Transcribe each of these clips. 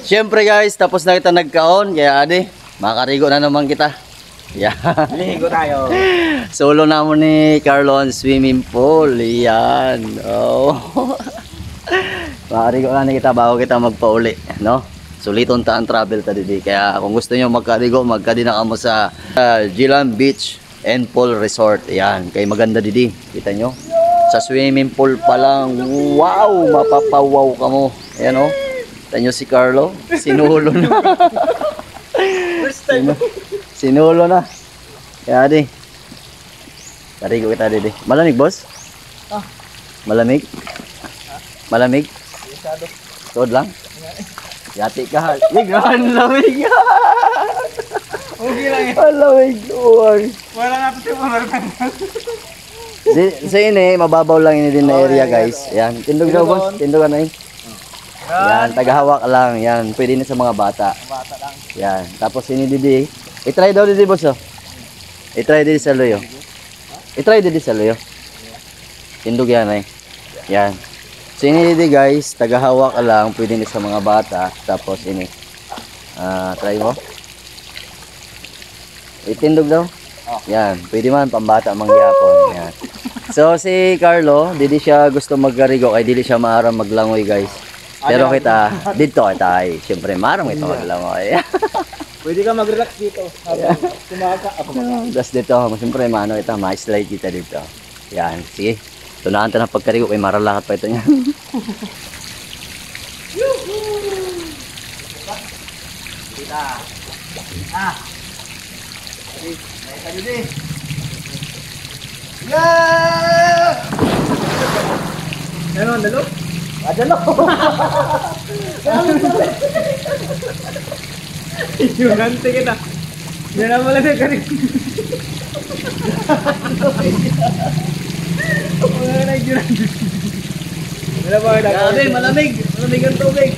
Siyempre guys, tapos na kita nagkaon. Kaya adi, makarigo na naman kita. Yan. Ligo tayo. Solo naman ni Carlo ang swimming pool. Yan. Oh. Makarigo na kita bago kita magpauli. No? Suliton ta ang travel ta didi. Kaya kung gusto nyo magkarigo, magkadina ka mo sa Gilan Beach and Pool Resort. Yan. Kaya maganda didi. Kita nyo? Sa swimming pool pa lang. Wow! Mapapawaw ka mo. Ayan o. Kita nyo si Carlo. Sinulo na. First time. Sinulo na. Kaya di. Karigo kita didi. Malamig boss? Ah. Malamig? Malamig? Masyado. Tuod lang? Yati ka. Ligahan, lamig. Okay lang yan. Lamig. Wala nga ito siya mamarkan. Sa ini, mababaw lang ini din na area guys. Yan. Tindog daw boss. Tindog na eh. Yan. Tagahawak lang. Yan. Pwede na sa mga bata. Bata lang. Yan. Tapos ini didi. I-try daw didi boss oh. I-try didi sa loyo. I-try didi sa loyo. Tindog yan eh. Yan. So ini didi guys, tagahawak lang, pwede na sa mga bata. Tapos ini. Try mo. Itindog daw. Yan, pwede man pambata mangyapon. Yan. So si Carlo, didi siya gusto magkarigo kay dili siya maaram maglangoy guys. Pero kita dito kita ay syempre maaram ito maglangoy. Pwede ka mag-relax dito. Habang kumaka ako. Das dito, syempre maano kita, ma-slide kita dito. Yan, sige. Tunahan ta ng pagkarigo kay maralahat pa ito niya. Kita. Naika dito. Yeah! Ano ang dalo? Dalo. Yung nante kita. Yan ang wala na kanin. Wala na yun. Wala ba na? Grabe, malamig. Malamig ang tubig.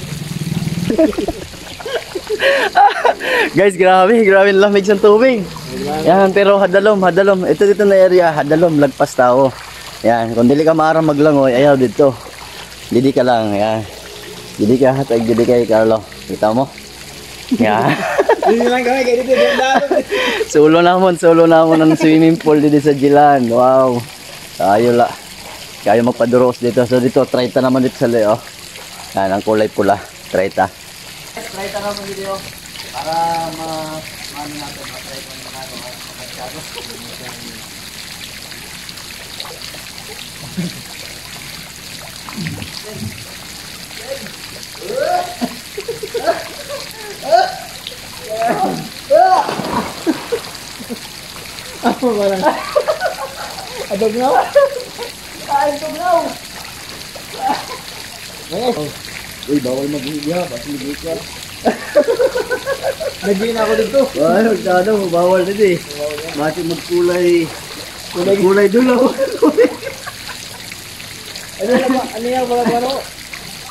Guys, grabe lamig sa tubig. Yan, pero hadalom. Ito dito na area, hadalom, lagpas tao. Yan, kung dili ka maaram maglangoy, ayaw dito. Didi ka lang, yan. Didi ka, tag didi kay Carlo. Kita mo? Yan. Didi lang kami, kaya dito. Solo namon ang swimming pool dito sa Gilan. Wow. Ayo la. Kayo magpaduros dito. So dito, try ta naman dito sa Leo. Yan, ang kulay pula. Try ta. Try ta naman dito. Para maano natin, matry ko na ano, masyado. Apa barang? Ada gnaw? Ay, gnaw. Uy, bawal mag-hiya. Basta ligit ka. Nagbihin ako dito. Ay, magdano. Bawal dito eh. Basta magkulay. Kulay dulo. Ano yan? Wala.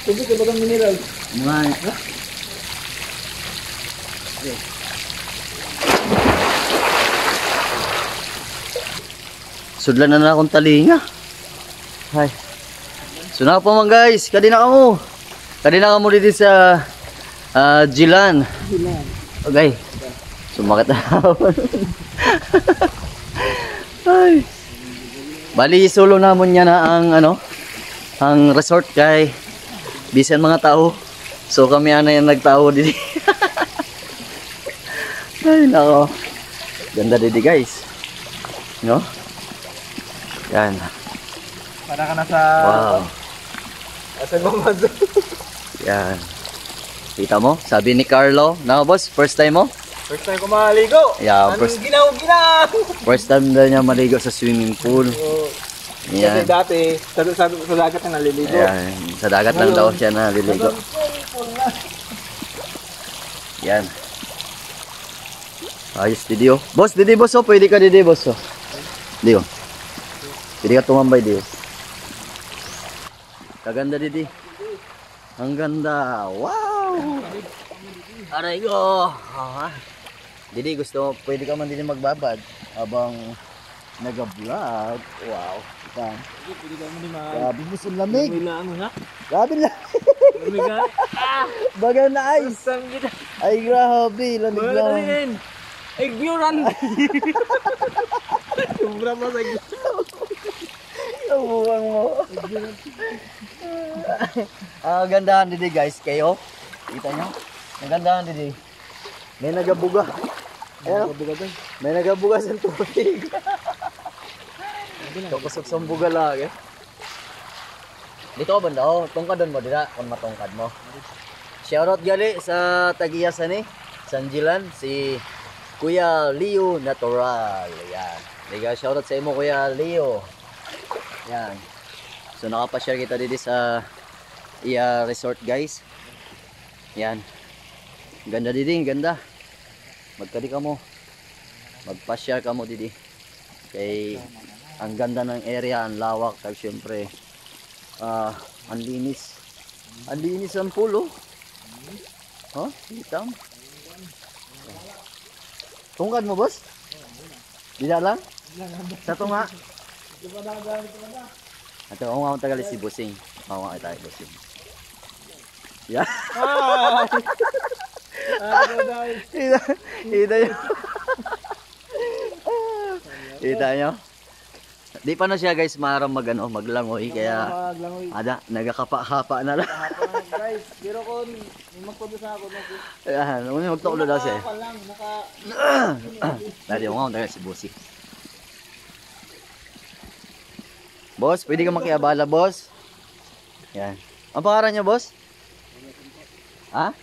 Tubig ka ba ng mineral? Mga. Sudlan na akong talinga. Hay. So na po man guys, kadina ka mo dito sa Gilan. Okay. Sumakit na ako. Ay. Bali solo namon niya na ang resort kay bisan mga tao. So kami ana yung nagtao dito. Ay nako. Ganda dito guys. No? Yan. Para ka nasa... Wow. Nasa Gomaz. Yan. Kita mo? Sabi ni Carlo. Na boss, first time mo? First time ko maligo. Yeah, Anong ginaw? First time daw niya maligo sa swimming pool. Yan. Kasi dati, sa dagat na naliligo. Yan. Sa dagat lang daw siya naliligo. Yan. Ayos video. Boss, didi boss oh. Pwede ka didi boss oh. Di oh. Pwede ka tumambay di oh. Kaganda didi. Ang ganda. Wow. Aray ko. Didi gusto, pwede ka man din magbabad habang nag-vlog. Wow. Ito. Pwede ka mo din Grabe mo sa lamig. Ano na? Grabe lang. Lumiga. Baga na ice. Sam kita. Ay, grabe. Lamig lang. Marin. Ignoran. Sobra pa sa Subukan mo. Gandahan didi guys, kayo. Kita nyo? Nagandahan didi. May nagabuga. Ayan. May nagabuga sa tubig. Tukusok sa buga lang eh. Dito ka banda, oh. Tungkadon mo dira kung matungkad mo. Shoutout gali sa tagiyasan ni Sanjilan, si Kuya Leo Natural. Yan. Liga shoutout sa imo Kuya Leo. Yan. So nakapa-share kita dito sa Iya Resort guys. Yan. Ganda didi, ganda. Magkadi ka mo. Magpa-share ka mo didi. Kay ang ganda ng area, ang lawak, kag syempre ang linis. Ang linis ang pool oh. Oh, hitam. Tungkad mo boss? Dila lang? Sa tunga? Ito, ako nga tagal si Busing. Ako nga tayo Busing. Yeah. Ida nyo. Ida nyo. Di pa na siya guys maram maglangoy kaya ada nagakapa-hapa na lang. Guys, pero kung magpabisa ako Ayan, magtuklo daw siya. Dali mo nga si Bossy. Boss, pwede ka makiabala, boss. Yan. Ang pangalan niya, boss? Ha?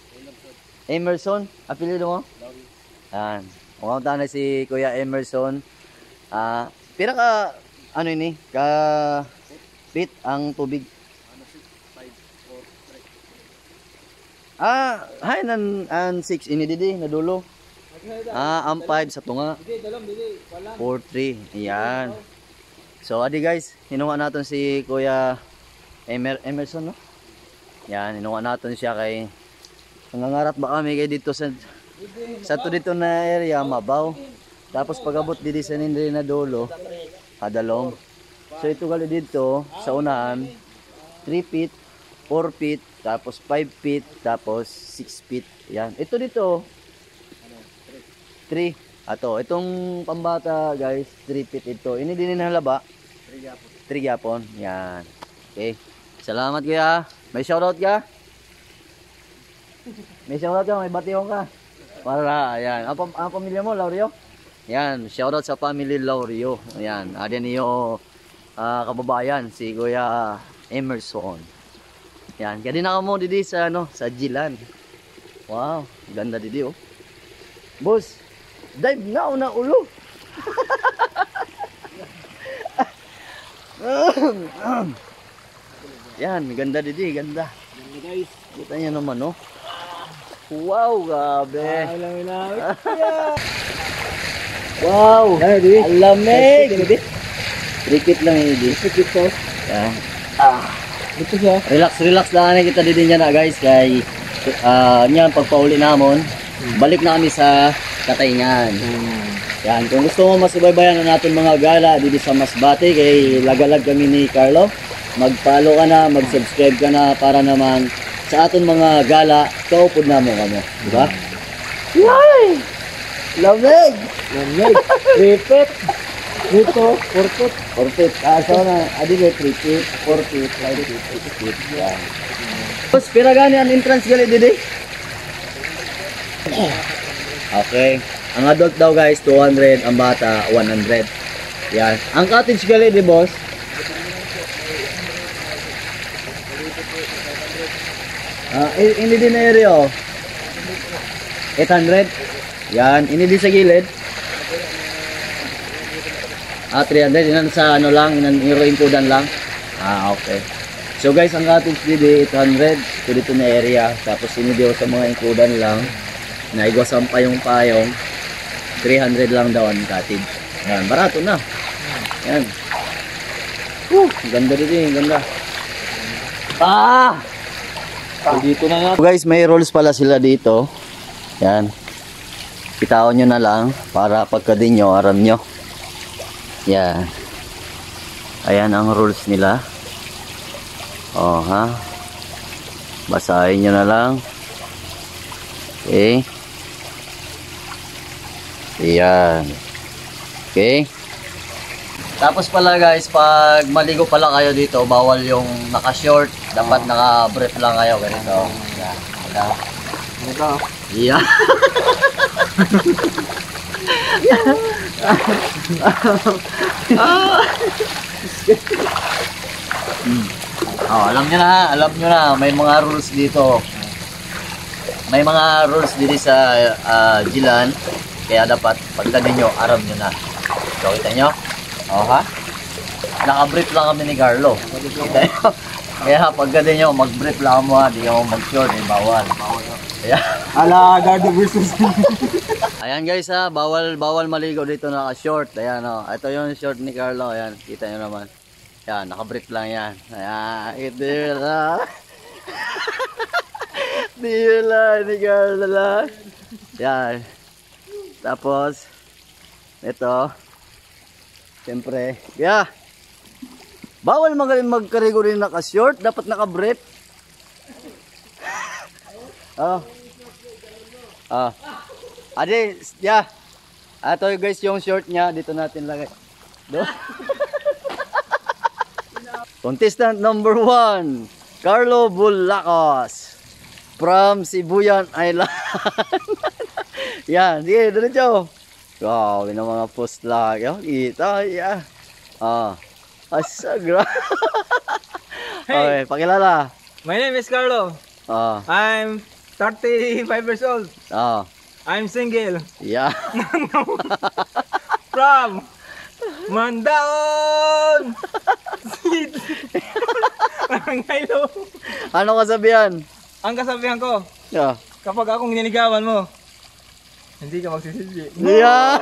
Emerson. Apelido mo? Yan. Mukhang na si Kuya Emerson. Pira ka, ano ini? Ka feet ang tubig? 5, 4, 3. An 6 ini didi na dulo. Ang 5 sa tunga. 4, 3. Yan. So, adi guys, hinuha natin si Kuya Emerson, no? Yan, hinuha natin siya kay nangangarap ba kami kay dito sa to dito na area, mabaw. Tapos pag-abot dito sa nindri na dulo, kadalong. So, ito gali dito, sa unahan, 3 feet, 4 feet, tapos 5 feet, tapos 6 feet. Yan. Ito dito, 3. Itong pambata guys, 3 feet ito. Ini din na halaba. 3 gyapon. Yan. Okay. Salamat kuya. May shoutout ka? May shoutout ka, may batiyong ka. Para, ayan. Ang pamilya mo, Laurio? Yan. Shoutout sa family Laurio. Ayan. Adyan niyo kababayan, si Kuya Emerson. Yan. Kaya din ako mo didi sa, sa Jilan. Wow. Ganda didi oh. Boss. Dive na una ulo. Yan, ganda didi, ganda. Ganda guys. Kita niyo naman, no? Wow, gabe. Wow, ang lamig. Rikit lang yun, didi. Rikit to. Yan. Dito siya. Relax lang kita didi niya na, guys. Kay, niyan, pagpauli namon, balik na kami sa Katayngan. Yan, kung gusto mo masubaybayan na natin mga gala dito sa Masbate, kay lagalag kami ni Carlo, mag-follow ka na, mag-subscribe ka na para naman sa aton mga gala, kaupod na mo kamo, di ba? Yay! Lamig! Lamig! Ripet! Dito, 4 feet. 4 feet. So na, adi ko 3 feet, 4 feet, 5 feet, 6 feet. Yan. Tapos, pira gani ang entrance gali didi? Okay. Ang adult daw guys, 200. Ang bata, 100. Yan. Ang cottage gali di boss? Ini din na area oh. 800. Yan. Ini din sa gilid. 300. Inan sa ano lang. Inan inkudan lang. Okay. So guys, ang cottage dito 800. So dito na area. Tapos ini dito sa mga inkudan lang. Naigwasan pa yung payong. 300 lang daw ang cottage. Yan, barato na. Yan. Ganda dito, ganda. So, dito na nga. So guys, may rules pala sila dito. Yan. Itaon nyo na lang para pagkadin nyo, aram nyo. Yan. Ayan ang rules nila. Oh, ha. Basahin nyo na lang. Okay. Ayan. Okay. Tapos pala guys, pag maligo pala kayo dito, bawal yung naka-short. Dapat naka-brief lang kayo. Ganito. Ayan. Ito. Yeah. Oh, alam nyo na ha, alam nyo na, may mga rules dito. May mga rules dito sa Gilan, kaya dapat pagdating nyo, aram nyo na. So, kita nyo? Oh ha? Naka-brief lang kami ni Carlo. Kita nyo? Kaya pagdating nyo, mag-brief lang mo ha, di nyo mag-short, bawal. Kaya, Ala, gardo versus. ayan guys ha, bawal maligo dito naka-short. Ayan o, ito yung short ni Carlo. Ayan, kita nyo naman. Ayan, naka-brief lang yan. Ayan, ito yun ha. Di lang ni Carlo lang. Ayan. Tapos, ito. Siyempre, yeah. Bawal magaling magkarigo rin naka-short. Dapat naka-brief. Oh. Ah. Ade, yeah. Ito guys yung short niya, dito natin lagay. Do. Contestant number 1, Carlo Bulacos from Sibuyan Island. Yan, sige, diretso. Wow, yun ang mga post lag. Kita, yeah. Ah. Asagra. Okay, pakilala. My name is Carlo. Ah. I'm 35 years old. Ah. I'm single. Yeah. From Mandaon. Hello. Ano kasabihan? Ang kasabihan ko, Yeah. kapag akong niligawan mo, hindi ka magsisisi. Yeah.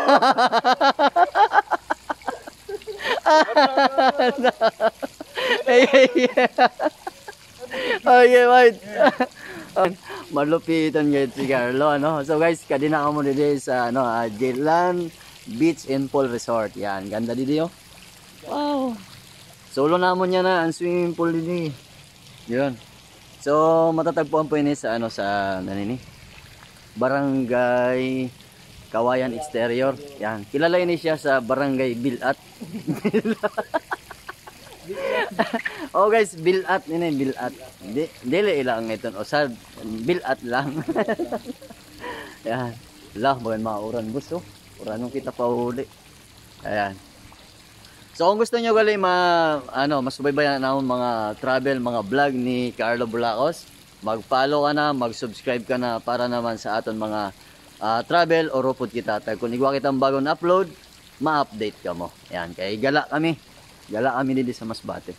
Okay, wait. Malupitan guys si Carlo, ano. So guys, kadina mo dito sa Gilan Beach and Pool Resort. Yan, ganda dito. Wow. Solo namon niya na ang swimming pool dito. Yun. So matatagpuan po ini sa sa nanini. Barangay Kawayan Exterior. Yan. Kilala ini siya sa Barangay Bilat. Oh guys, Bilat ini Bilat. Dili ilang iton usad. Bilat lang. Yan. Lah, bagan mauran bus oh. Uranong kita pa uli. Ayan. So kung gusto niyo gali masubaybayan na mga travel, mga vlog ni Carlo Bulacos, mag-follow ka na, mag-subscribe ka na para naman sa aton mga travel o rupod kita. Kung igwa kitang bagong upload, ma-update ka mo. Ayan, kaya gala kami dito sa Masbate.